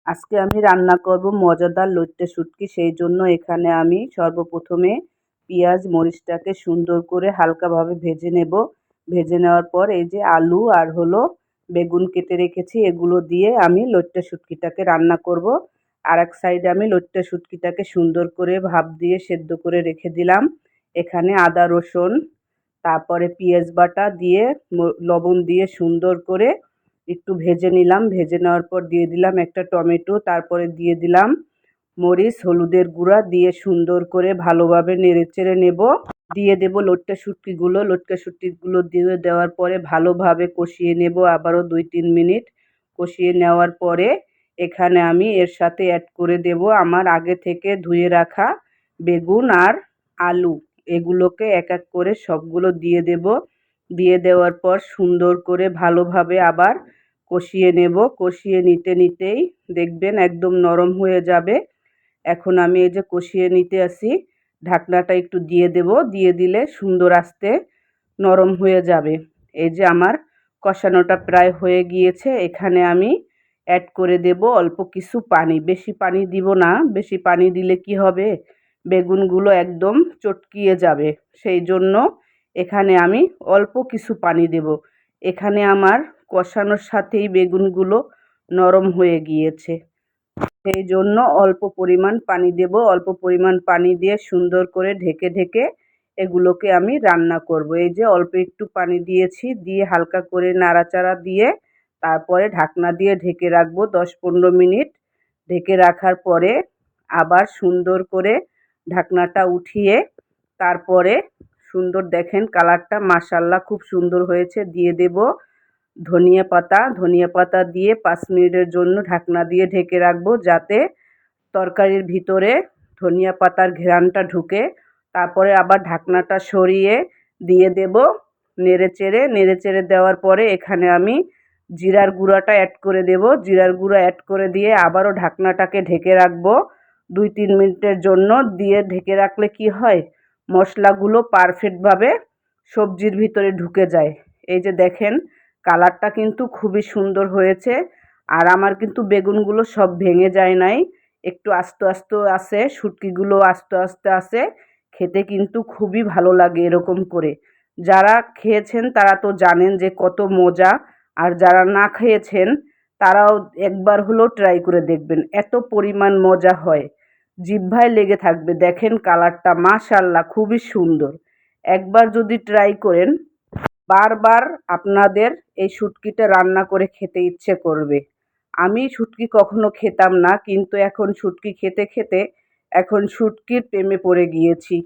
আজকে আমি রান্না করব মজাদার লইট্টে শুটকি। সেই জন্য এখানে আমি সর্বপ্রথমে পেঁয়াজ মরিচটাকে সুন্দর করে হালকাভাবে ভেজে নেব। ভেজে নেওয়ার পর এই যে আলু আর হলো বেগুন কেটে রেখেছি, এগুলো দিয়ে আমি লইট্টে শুটকিটাকে রান্না করব। আর এক সাইডে আমি লইট্টে শুটকিটাকে সুন্দর করে ভাপ দিয়ে সেদ্ধ করে রেখে দিলাম। এখানে আদা রসুন তারপরে পেঁয়াজ বাটা দিয়ে লবণ দিয়ে সুন্দর করে একটু ভেজে নিলাম। ভেজে নেওয়ার পর দিয়ে দিলাম একটা টমেটো, তারপরে দিয়ে দিলাম মরিচ হলুদের গুঁড়া দিয়ে সুন্দর করে ভালোভাবে নেড়েচেড়ে নেব। দিয়ে দেব লইট্টে শুটকিগুলো। লইট্টে শুটকিগুলো দিয়ে দেওয়ার পরে ভালোভাবে কষিয়ে নেব আবারও 2-3 মিনিট। কষিয়ে নেওয়ার পরে এখানে আমি এর সাথে অ্যাড করে দেব আমার আগে থেকে ধুয়ে রাখা বেগুন আর আলু। এগুলোকে এক এক করে সবগুলো দিয়ে দেব। দিয়ে দেওয়ার পর সুন্দর করে ভালোভাবে আবার কষিয়ে নেব। কষিয়ে নিতেই দেখবেন একদম নরম হয়ে যাবে। এখন আমি এই যে কষিয়ে নিতে আসি, ঢাকনাটা একটু দিয়ে দেব। দিয়ে দিলে সুন্দর আস্তে নরম হয়ে যাবে। এই যে আমার কষানোটা প্রায় হয়ে গিয়েছে। এখানে আমি অ্যাড করে দেব অল্প কিছু পানি। বেশি পানি দিব না, বেশি পানি দিলে কি হবে, বেগুনগুলো একদম চটকিয়ে যাবে। সেই জন্য এখানে আমি অল্প কিছু পানি দেব। এখানে আমার কষানোর সাথেই বেগুনগুলো নরম হয়ে গিয়েছে। সেই জন্য অল্প পরিমাণ পানি দেব। অল্প পরিমাণ পানি দিয়ে সুন্দর করে ঢেকে ঢেকে এগুলোকে আমি রান্না করব। এই যে অল্প একটু পানি দিয়েছি, দিয়ে হালকা করে নাড়াচাড়া দিয়ে তারপরে ঢাকনা দিয়ে ঢেকে রাখবো 10-15 মিনিট। ঢেকে রাখার পরে আবার সুন্দর করে ঢাকনাটা উঠিয়ে তারপরে সুন্দর দেখেন কালারটা মাশাআল্লাহ খুব সুন্দর হয়েছে। দিয়ে দেব ধনিয়া পাতা। ধনিয়া পাতা দিয়ে 5 মিনিটের জন্য ঢাকনা দিয়ে ঢেকে রাখবো, যাতে তরকারির ভিতরে ধনিয়া পাতার ঘ্রাণটা ঢুকে। তারপরে আবার ঢাকনাটা সরিয়ে দিয়ে দেব নেড়েচেড়ে দেওয়ার পরে এখানে আমি জিরার গুঁড়াটা অ্যাড করে দেব। জিরার গুঁড়া অ্যাড করে দিয়ে আবারও ঢাকনাটাকে ঢেকে রাখবো 2-3 মিনিটের জন্য। দিয়ে ঢেকে রাখলে কি হয়, মশলাগুলো পারফেক্টভাবে সবজির ভিতরে ঢুকে যায়। এই যে দেখেন কালারটা কিন্তু খুবই সুন্দর হয়েছে। আর আমার কিন্তু বেগুনগুলো সব ভেঙে যায় নাই, একটু আস্তে আস্তে আছে, শুটকিগুলো আস্তে আস্তে আছে। খেতে কিন্তু খুবই ভালো লাগে এরকম করে। যারা খেয়েছেন তারা তো জানেন যে কত মজা। আর যারা না খেয়েছেন তারাও একবার হলেও ট্রাই করে দেখবেন, এত পরিমাণ মজা হয়, জিহ্বায় লেগে থাকবে। দেখেন কালারটা মাশাআল্লাহ খুবই সুন্দর। একবার যদি ট্রাই করেন বারবার আপনাদের এই শুটকিটা রান্না করে খেতে ইচ্ছে করবে। আমি শুটকি কখনো খেতাম না, কিন্তু এখন শুটকি খেতে খেতে এখন শুটকির প্রেমে পড়ে গিয়েছি।